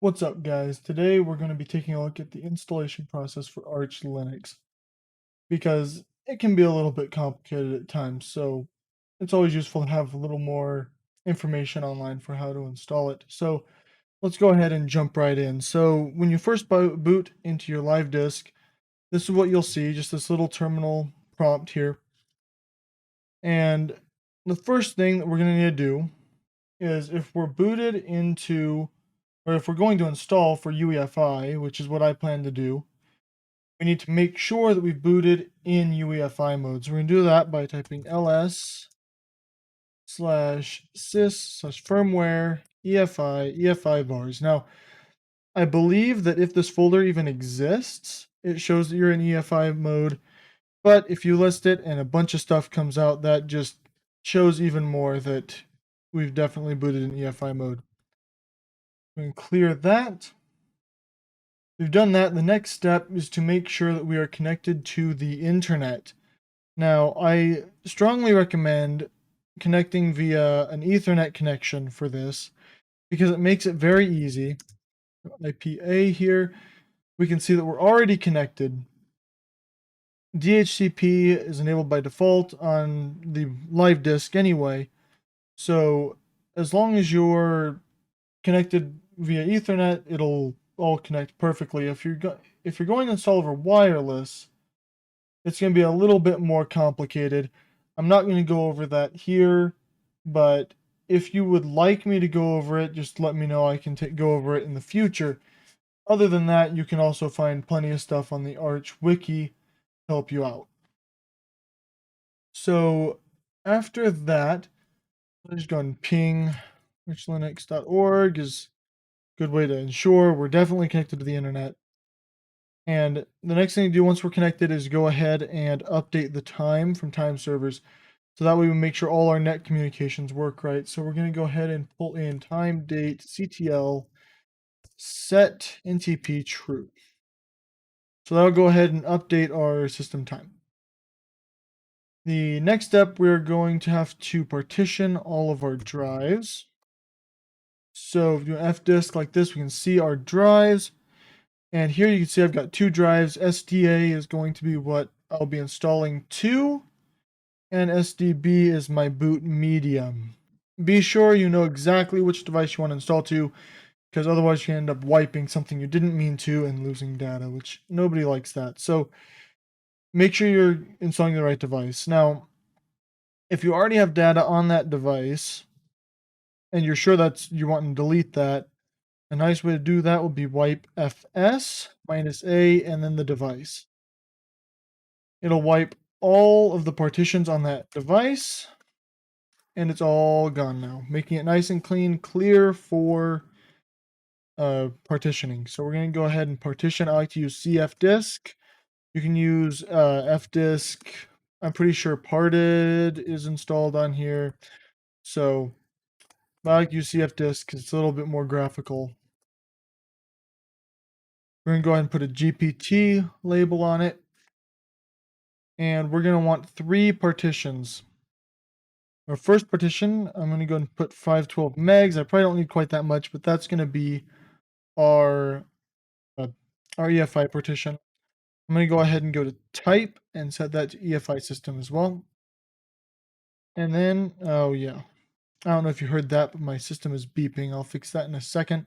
What's up, guys? Today we're going to be taking a look at the installation process for Arch Linux because it can be a little bit complicated at times. So it's always useful to have a little more information online for how to install it. So let's go ahead and jump right in. So when you first boot into your live disk, this is what you'll see, just this little terminal prompt here. And the first thing that we're going to need to do is if we're booted into or if we're going to install for UEFI, which is what I plan to do, we need to make sure that we've booted in UEFI mode. So we're going to do that by typing ls/sys/firmware EFI vars. Now, I believe that if this folder even exists, it shows that you're in EFI mode. But if you list it and a bunch of stuff comes out, that just shows even more that we've definitely booted in EFI mode. We can clear that. We've done that. The next step is to make sure that we are connected to the internet. Now, I strongly recommend connecting via an Ethernet connection for this because it makes it very easy. IPA here, we can see that we're already connected. DHCP is enabled by default on the live disk anyway. So as long as you're connected via Ethernet, it'll all connect perfectly. If you're going to install over wireless, it's going to be a little bit more complicated. I'm not going to go over that here, but if you would like me to go over it, just let me know. I can go over it in the future. Other than that, you can also find plenty of stuff on the Arch Wiki to help you out. So after that, let's just go and ping richlinux.org is a good way to ensure we're definitely connected to the internet. And the next thing to do once we're connected is go ahead and update the time from time servers. So that way we make sure all our net communications work right. So we're going to go ahead and pull in time date CTL set NTP true. So that'll go ahead and update our system time. The next step, we're going to have to partition all of our drives. So if we do an fdisk like this, we can see our drives. And here you can see I've got two drives. SDA is going to be what I'll be installing to, and SDB is my boot medium. Be sure you know exactly which device you want to install to, because otherwise you can end up wiping something you didn't mean to and losing data, which nobody likes that. So make sure you're installing the right device. Now, if you already have data on that device, and you're sure that's you want to delete that, a nice way to do that would be wipe fs -a and then the device. It'll wipe all of the partitions on that device, and it's all gone now, making it nice and clear for partitioning. So we're going to go ahead and partition. I like to use cfdisk. You can use fdisk. I'm pretty sure parted is installed on here. So I like to use cfdisk because it's a little bit more graphical. We're going to go ahead and put a GPT label on it. And we're going to want 3 partitions. Our first partition, I'm going to go and put 512 megs. I probably don't need quite that much, but that's going to be our EFI partition. I'm going to go ahead and go to type and set that to EFI system as well. And then, oh yeah, I don't know if you heard that, but my system is beeping. I'll fix that in a second.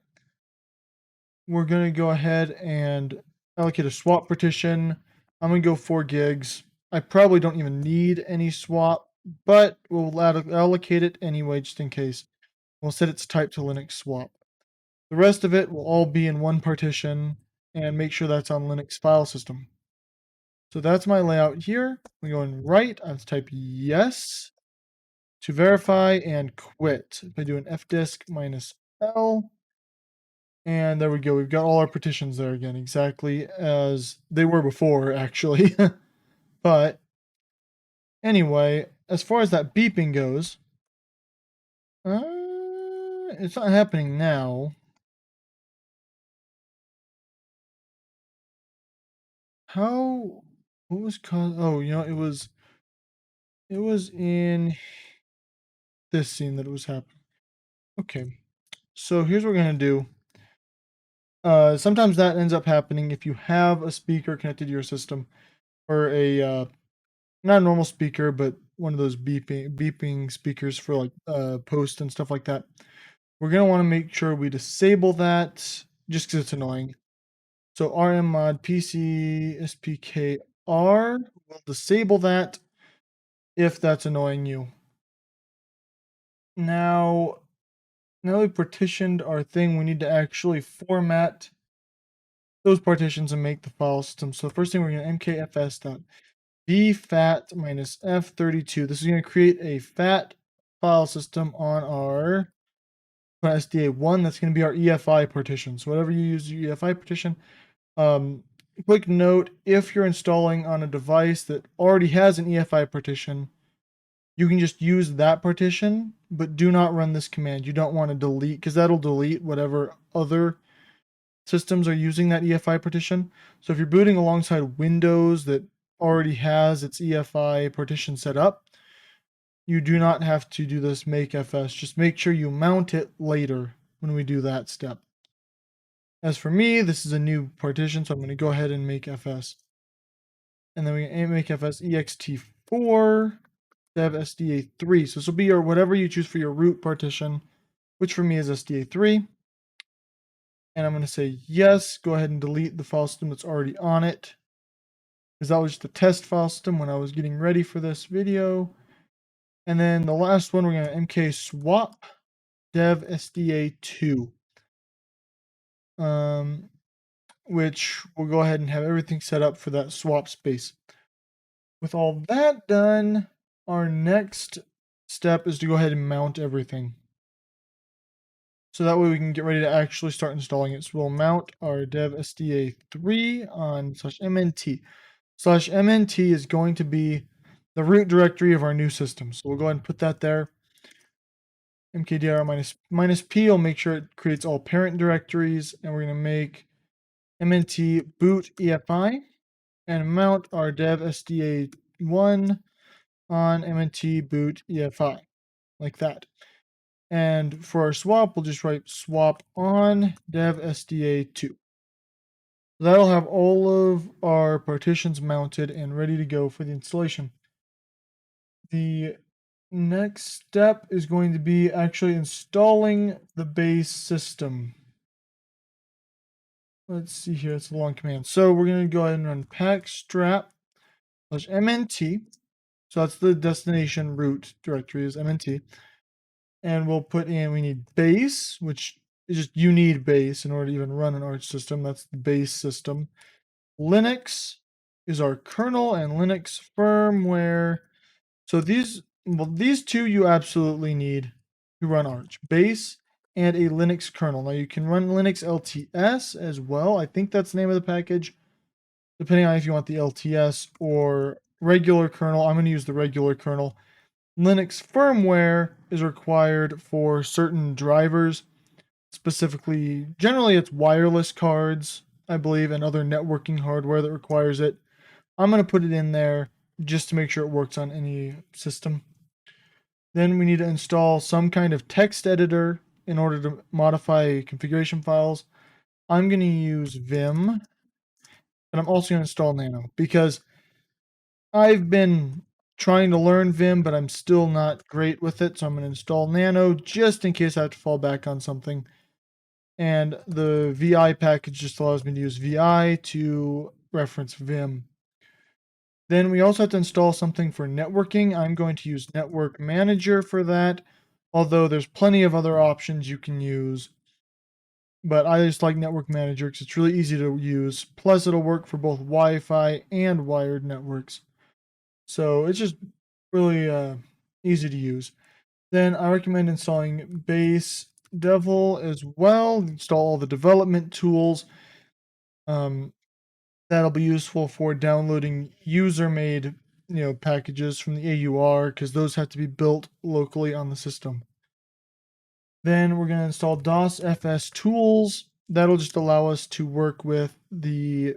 We're going to go ahead and allocate a swap partition. I'm going to go 4 gigs. I probably don't even need any swap, but we'll allocate it anyway, just in case. We'll set its type to Linux swap. The rest of it will all be in one partition, and make sure that's on Linux file system. So that's my layout here. We go in right, I have to type yes to verify and quit by doing fdisk -l. And there we go. We've got all our partitions there again, exactly as they were before, actually. But anyway, as far as that beeping goes, it's not happening now. How? What was caused? Oh, it was in this scene that it was happening. Okay, so here's what we're gonna do. Sometimes that ends up happening if you have a speaker connected to your system, or a not a normal speaker, but one of those beeping speakers for like post and stuff like that. We're gonna want to make sure we disable that just because it's annoying. So rmmod pc spkr will disable that if that's annoying you. Now that we've partitioned our thing, we need to actually format those partitions and make the file system. So the first thing, we're going to mkfs.bfat minus f32. This is going to create a fat file system on our SDA1. That's going to be our EFI partition. So whatever you use your EFI partition. Quick note, if you're installing on a device that already has an EFI partition, you can just use that partition, but do not run this command. You don't want to delete, because that'll delete whatever other systems are using that EFI partition. So if you're booting alongside Windows that already has its EFI partition set up, you do not have to do this make fs. Just make sure you mount it later when we do that step. As for me, this is a new partition, so I'm going to go ahead and make fs. And then we make fs ext4 dev sda3. So this will be your whatever you choose for your root partition, which for me is sda3. And I'm going to say yes. Go ahead and delete the file system that's already on it, because that was just a test file system when I was getting ready for this video. And then the last one, we're going to mk swap dev sda2, which will go ahead and have everything set up for that swap space. With all that done, our next step is to go ahead and mount everything. So that way we can get ready to actually start installing it. So we'll mount our dev sda3 on /mnt. /mnt is going to be the root directory of our new system. So we'll go ahead and put that there. mkdir minus p will make sure it creates all parent directories, and we're going to make mnt boot EFI and mount our dev sda1 on mnt boot EFI, like that. And for our swap, we'll just write swap on dev sda2. That'll have all of our partitions mounted and ready to go for the installation. The next step is going to be actually installing the base system. Let's see here, it's a long command. So we're going to go ahead and run pacstrap/mnt. So that's the destination root directory is mnt. And we'll put in, we need base, which is just, you need base in order to even run an Arch system. That's the base system. Linux is our kernel, and Linux firmware. So these two you absolutely need to run Arch. Base and a Linux kernel. Now you can run Linux LTS as well. I think that's the name of the package, depending on if you want the LTS or regular kernel. I'm going to use the regular kernel. Linux firmware is required for certain drivers, specifically, generally it's wireless cards, I believe, and other networking hardware that requires it. I'm going to put it in there just to make sure it works on any system. Then we need to install some kind of text editor in order to modify configuration files. I'm going to use Vim, but I'm also going to install Nano because I've been trying to learn Vim, but I'm still not great with it. So I'm going to install Nano just in case I have to fall back on something. And the VI package just allows me to use VI to reference Vim. Then we also have to install something for networking. I'm going to use Network Manager for that, although there's plenty of other options you can use. But I just like Network Manager because it's really easy to use. Plus, it'll work for both Wi-Fi and wired networks. So it's just really easy to use. Then I recommend installing Base Devil as well. Install all the development tools. That'll be useful for downloading user-made, packages from the AUR, because those have to be built locally on the system. Then we're going to install DOS FS tools. That'll just allow us to work with the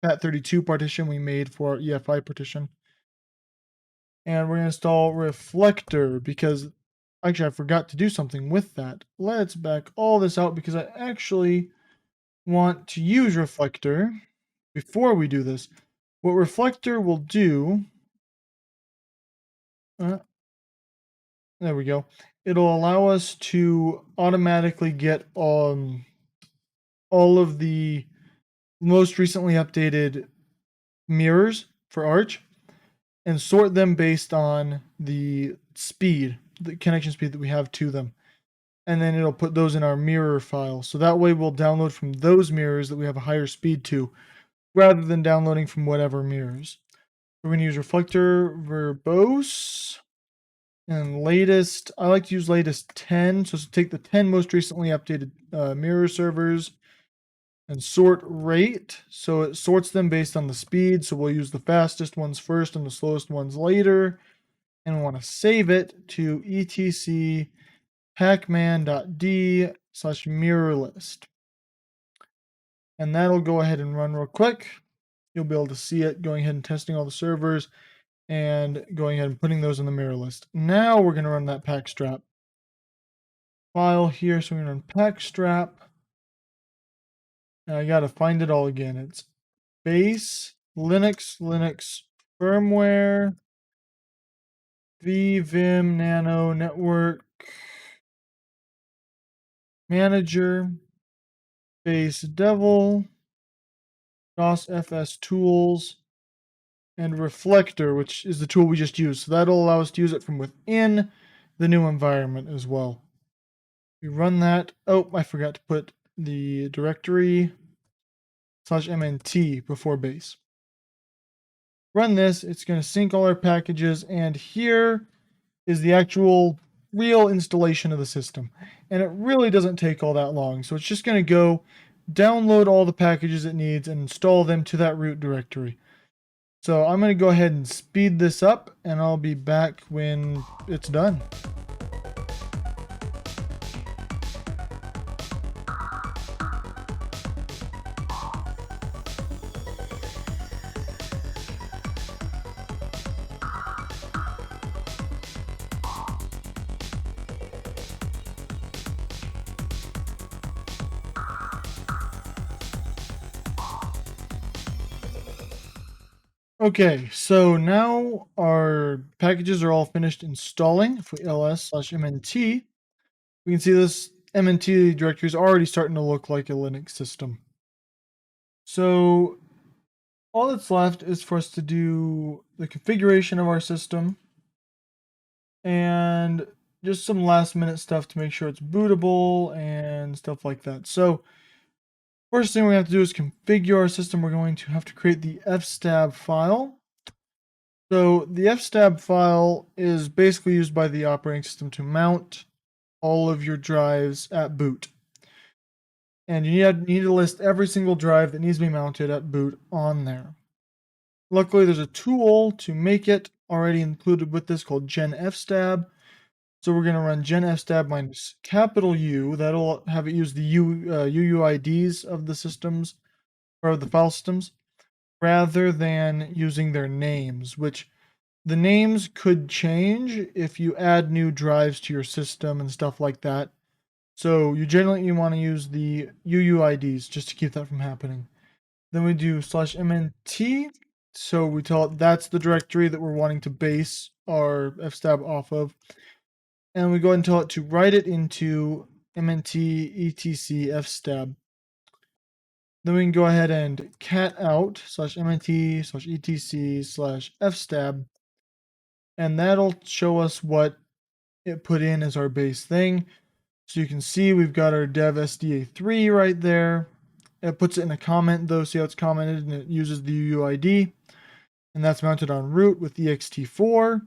FAT32 partition we made for our EFI partition. And we're going to install Reflector because actually I forgot to do something with that. Let's back all this out because I actually want to use reflector before we do this. What reflector will do, there we go. It'll allow us to automatically get all of the most recently updated mirrors for Arch and sort them based on the speed, the connection speed that we have to them. And then it'll put those in our mirror file. So that way we'll download from those mirrors that we have a higher speed to, rather than downloading from whatever mirrors. We're going to use reflector verbose and latest. I like to use latest 10. So take the 10 most recently updated mirror servers and sort rate. So it sorts them based on the speed. So we'll use the fastest ones first and the slowest ones later. And we want to save it to etc pacman.d/mirror list. And that'll go ahead and run real quick. You'll be able to see it going ahead and testing all the servers and going ahead and putting those in the mirror list. Now we're going to run that packstrap file here. So we're going to run packstrap. Now I got to find it all again. It's base Linux firmware vim nano network manager base devil DOS FS tools and reflector, which is the tool we just used. So that'll allow us to use it from within the new environment as well. We run that. Oh, I forgot to put the directory /mnt before base. Run this. It's going to sync all our packages, and here is the actual real installation of the system. And it really doesn't take all that long. So it's just going to go download all the packages it needs and install them to that root directory. So I'm going to go ahead and speed this up, and I'll be back when it's done. Okay, so now our packages are all finished installing. If we ls/mnt, we can see this mnt directory is already starting to look like a Linux system. So all that's left is for us to do the configuration of our system and just some last minute stuff to make sure it's bootable and stuff like that. So first thing we have to do is configure our system. We're going to have to create the fstab file. So the fstab file is basically used by the operating system to mount all of your drives at boot. And you need to list every single drive that needs to be mounted at boot on there. Luckily, there's a tool to make it already included with this called genfstab. So we're going to run genfstab minus capital U. That'll have it use the UUIDs of the systems, or the file systems, rather than using their names, which the names could change if you add new drives to your system and stuff like that. So you generally want to use the UUIDs just to keep that from happening. Then we do /mnt. So we tell it that's the directory that we're wanting to base our fstab off of. And we go ahead and tell it to write it into mnt etc fstab. Then we can go ahead and cat out /mnt /etc /fstab. And that'll show us what it put in as our base thing. So you can see we've got our dev SDA3 right there. It puts it in a comment though, see how it's commented, and it uses the UUID. And that's mounted on root with ext4.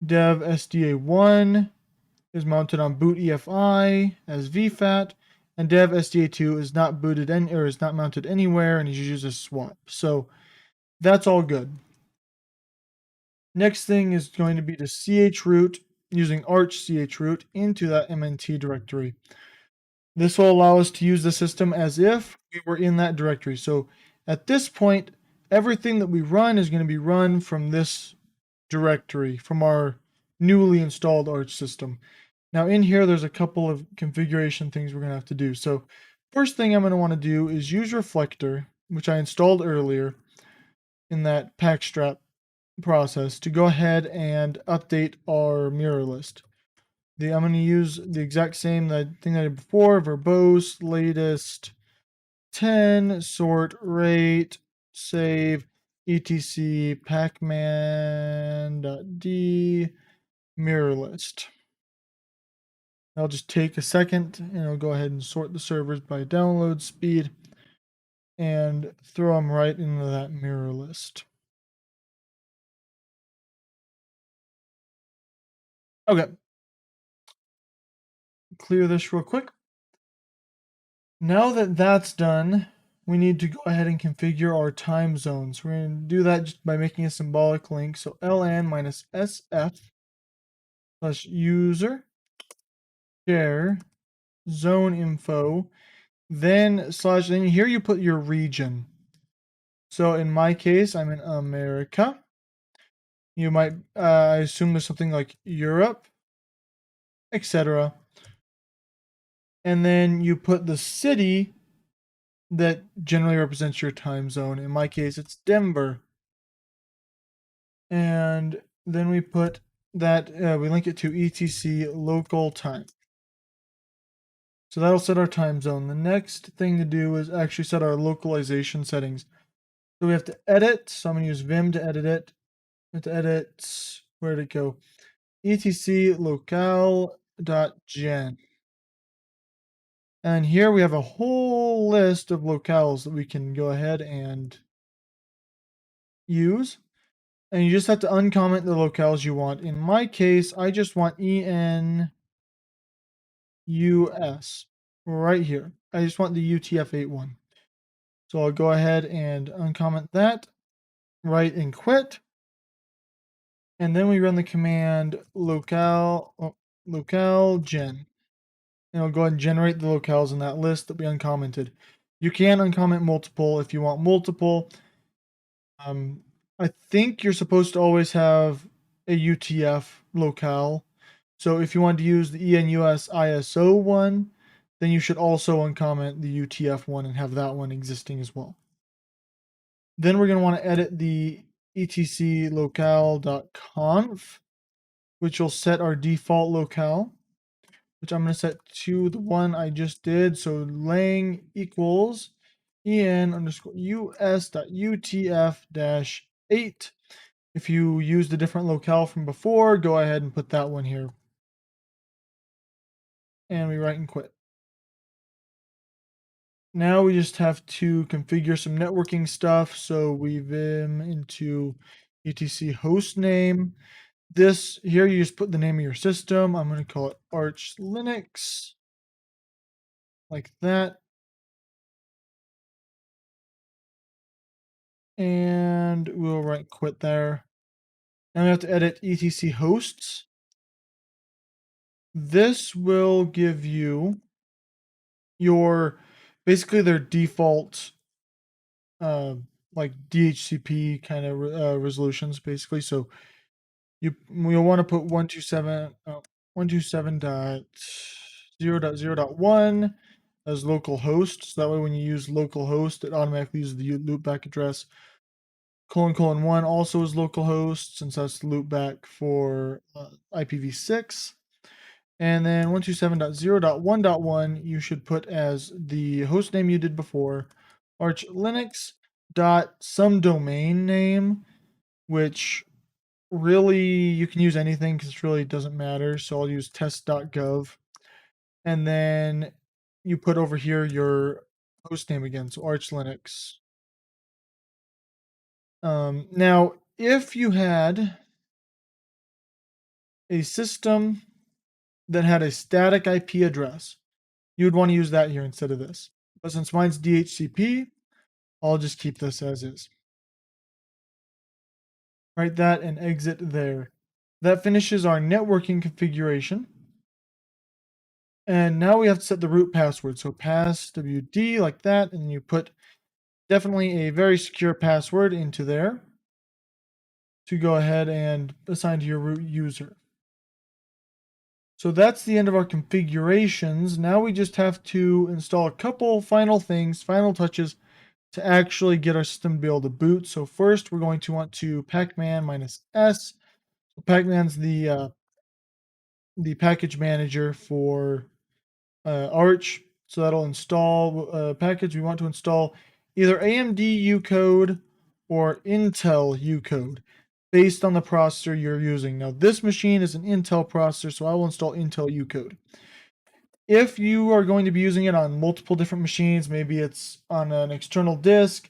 Dev SDA1 is mounted on boot EFI as VFAT. And dev SDA2 is not booted or is not mounted anywhere, and it uses swap. So that's all good. Next thing is going to be to chroot using arch chroot into that mnt directory. This will allow us to use the system as if we were in that directory. So at this point, everything that we run is going to be run from this directory, from our newly installed arch system. Now in here, there's a couple of configuration things we're going to have to do. So first thing I'm going to want to do is use Reflector, which I installed earlier in that pack strap process, to go ahead and update our mirror list. I'm going to use the exact same thing I did before, verbose, latest, 10, sort, rate, save, etc, pacman.d, mirror list. I'll just take a second and I'll go ahead and sort the servers by download speed and throw them right into that mirror list. Okay. Clear this real quick. Now that that's done, we need to go ahead and configure our time zones. We're going to do that just by making a symbolic link. So ln minus sf plus user share zone info, then slash, then here you put your region. So in my case, I'm in America. You might, I assume there's something like Europe, etc. And then you put the city that generally represents your time zone. In my case, it's Denver. And then we put that, we link it to etc local time. So that'll set our time zone. The next thing to do is actually set our localization settings. So we have to edit. So I'm going to use Vim to edit it. We have to edit, where'd it go? etc locale.gen. And here we have a whole list of locales that we can go ahead and use. And you just have to uncomment the locales you want. In my case, I just want ENUS right here. I just want the UTF-8 one. So I'll go ahead and uncomment that, write and quit. And then we run the command locale gen. And it'll go ahead and generate the locales in that list that we uncommented. You can uncomment multiple if you want multiple. I think you're supposed to always have a UTF locale. So if you want to use the ENUS ISO one, then you should also uncomment the UTF one and have that one existing as well. Then we're going to want to edit the etc locale.conf, which will set our default locale, which I'm going to set to the one I just did. So lang equals en_us.utf-8. If you used a different locale from before, go ahead and put that one here. And we write and quit. Now we just have to configure some networking stuff. So we vim into etc hostname. This here, you just put the name of your system. I'm going to call it Arch Linux, like that. And we'll write quit there. Now we have to edit etc hosts. This will give you your, basically their default like DHCP kind of resolutions, basically. So you'll want to put 127.0.0.1 as local host. So that way when you use local host, it automatically uses the loopback address. ::1 also is local host, since that's the loopback for IPv6. And then 127.0.1.1 you should put as the host name you did before, Arch Linux dot some domain name, which really you can use anything because it really doesn't matter. So I'll use test.gov. And then you put over here your host name again, so Arch Linux. Now, if you had a system that had a static IP address, you would want to use that here instead of this. But since mine's DHCP, I'll just keep this as is. Write that and exit there. That finishes our networking configuration. And now we have to set the root password. So passwd like that, and you put definitely a very secure password into there to go ahead and assign to your root user. So that's the end of our configurations. Now we just have to install a couple final things, final touches to actually get our system to be able to boot. So first we're going to want to pacman -s. So pacman's the package manager for Arch. So that'll install a package. We want to install either AMD Ucode or Intel Ucode based on the processor you're using. Now this machine is an Intel processor, so I will install Intel Ucode. If you are going to be using it on multiple different machines, maybe it's on an external disk,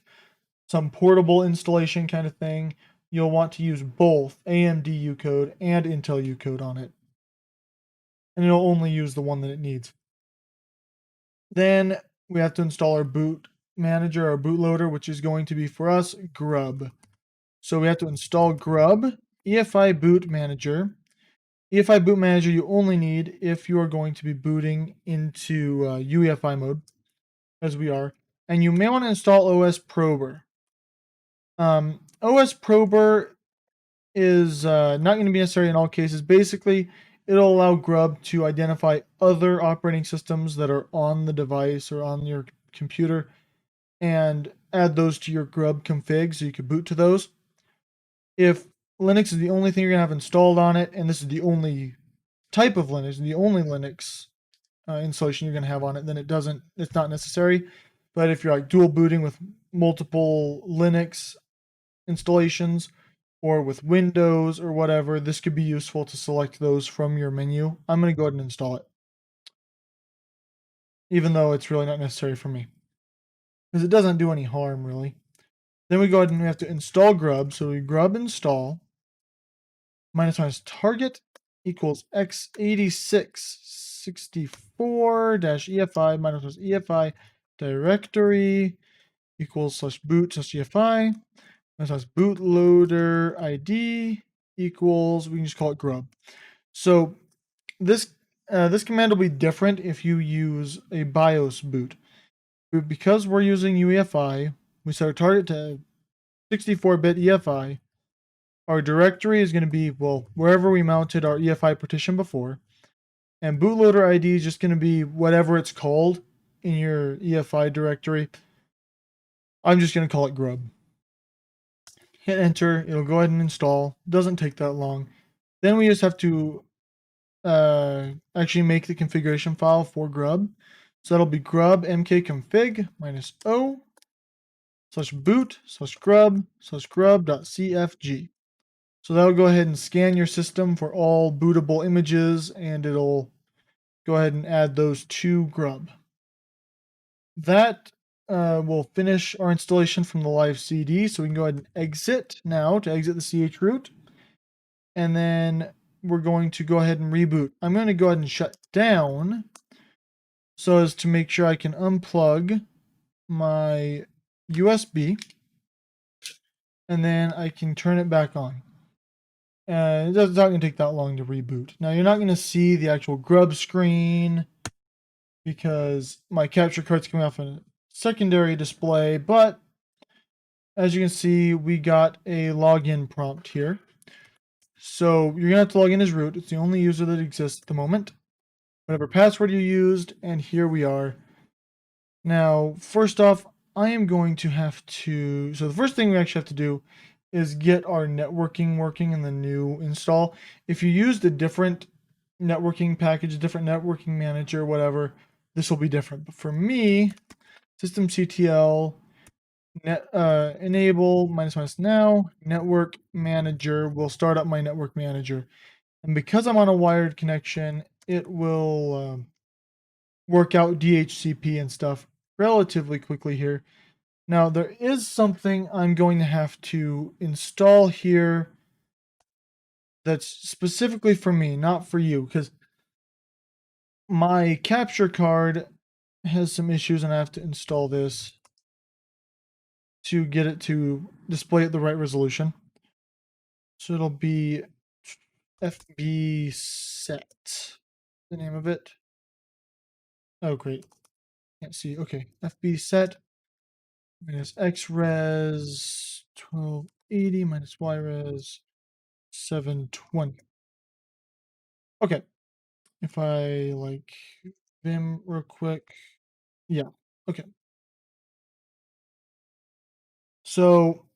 some portable installation kind of thing, you'll want to use both AMD Ucode and Intel Ucode on it. And it'll only use the one that it needs. Then we have to install our boot manager, our bootloader, which is going to be for us grub. So we have to install grub, EFI boot manager. EFI boot manager you only need if you are going to be booting into UEFI mode, as we are. And you may want to install OS Prober. OS Prober is not going to be necessary in all cases. Basically, it'll allow grub to identify other operating systems that are on the device or on your computer and add those to your grub config so you can boot to those. If Linux is the only thing you're going to have installed on it, and this is the only type of Linux, the only Linux installation you're going to have on it, then it's not necessary. But if you're like dual booting with multiple Linux installations or with Windows or whatever, this could be useful to select those from your menu. I'm going to go ahead and install it, even though it's really not necessary for me, because it doesn't do any harm, really. Then we go ahead and we have to install grub. So we grub install minus target equals x8664-EFI minus EFI directory equals /boot/EFI minus bootloader ID equals, we can just call it grub. So this command will be different if you use a BIOS boot. But because we're using UEFI, we set our target to 64-bit EFI. Our directory is going to be, well, wherever we mounted our EFI partition before. And bootloader ID is just going to be whatever it's called in your EFI directory. I'm just going to call it grub. Hit enter. It'll go ahead and install. Doesn't take that long. Then we just have to actually make the configuration file for grub. So that'll be grub mkconfig -o /boot/grub/grub.cfg. So that'll go ahead and scan your system for all bootable images, and it'll go ahead and add those to grub. That will finish our installation from the live CD. So we can go ahead and exit now to exit the chroot. And then we're going to go ahead and reboot. I'm going to go ahead and shut down so as to make sure I can unplug my USB. And then I can turn it back on. It's not going to take that long to reboot. Now you're not going to see the actual grub screen because my capture card's coming off a secondary display, but as you can see, we got a login prompt here. So you're going to have to log in as root. It's the only user that exists at the moment. Whatever password you used, and here we are. Now, first off, I am going to have to, so the first thing we actually have to do is get our networking working in the new install. If you used a different networking package, a different networking manager, whatever, this will be different. But for me, systemctl enable --now network manager will start up my network manager. And because I'm on a wired connection, it will work out DHCP and stuff relatively quickly here. Now, there is something I'm going to have to install here that's specifically for me, not for you, because my capture card has some issues and I have to install this to get it to display at the right resolution. So it'll be FB set, the name of it. Oh, great. Can't see. Okay, FB set minus XRes 1280 minus YRes 720. Okay. if I like Vim real quick. Yeah. Okay. So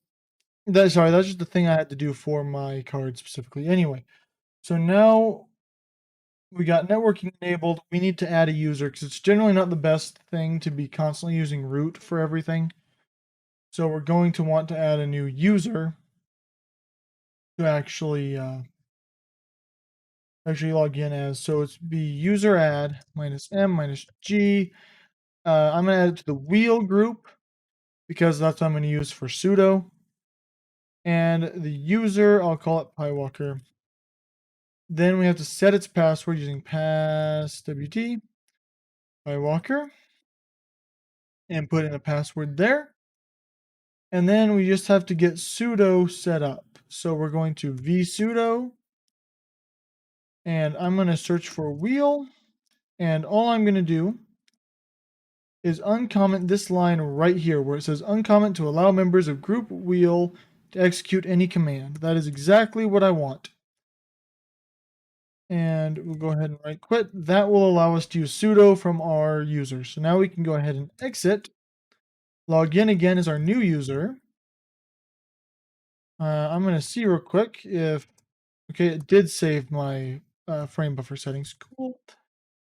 that's just the thing I had to do for my card specifically. Anyway, so now we got networking enabled. We need to add a user because it's generally not the best thing to be constantly using root for everything. So we're going to want to add a new user to actually log in as. So it's be user add -m -g. I'm going to add it to the wheel group because that's what I'm going to use for sudo. And the user, I'll call it PyWalker. Then we have to set its password using passwd PyWalker and put in a password there. And then we just have to get sudo set up. So we're going to vsudo, and I'm going to search for wheel. And all I'm going to do is uncomment this line right here where it says uncomment to allow members of group wheel to execute any command. That is exactly what I want. And we'll go ahead and right quit. That will allow us to use sudo from our user. So now we can go ahead and exit. Log in again as our new user. I'm going to see real quick if, okay, it did save my frame buffer settings. Cool.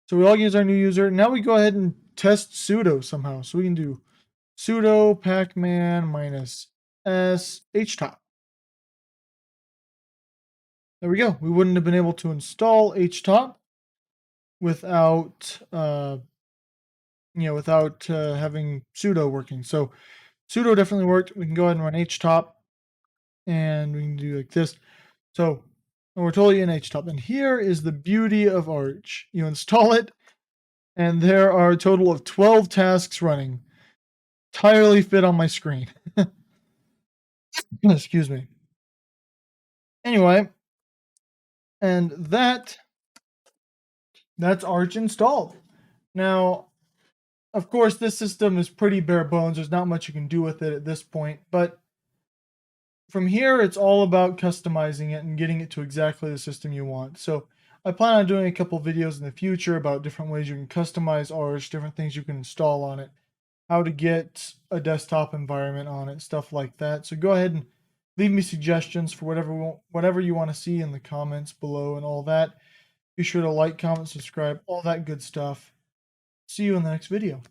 So we log in as our new user. Now we go ahead and test sudo somehow. So we can do sudo pacman -s htop. There we go. We wouldn't have been able to install htop without, without having sudo working. So sudo definitely worked. We can go ahead and run htop, and we can do like this. So we're totally in htop. And here is the beauty of Arch. You install it, and there are a total of 12 tasks running. Entirely fit on my screen. Excuse me. Anyway, and that's Arch installed. Now, of course, this system is pretty bare bones. There's not much you can do with it at this point, but from here, it's all about customizing it and getting it to exactly the system you want. So I plan on doing a couple videos in the future about different ways you can customize Arch, different things you can install on it, how to get a desktop environment on it, stuff like that. So go ahead and leave me suggestions for whatever you want to see in the comments below and all that. Be sure to like, comment, subscribe, all that good stuff. See you in the next video.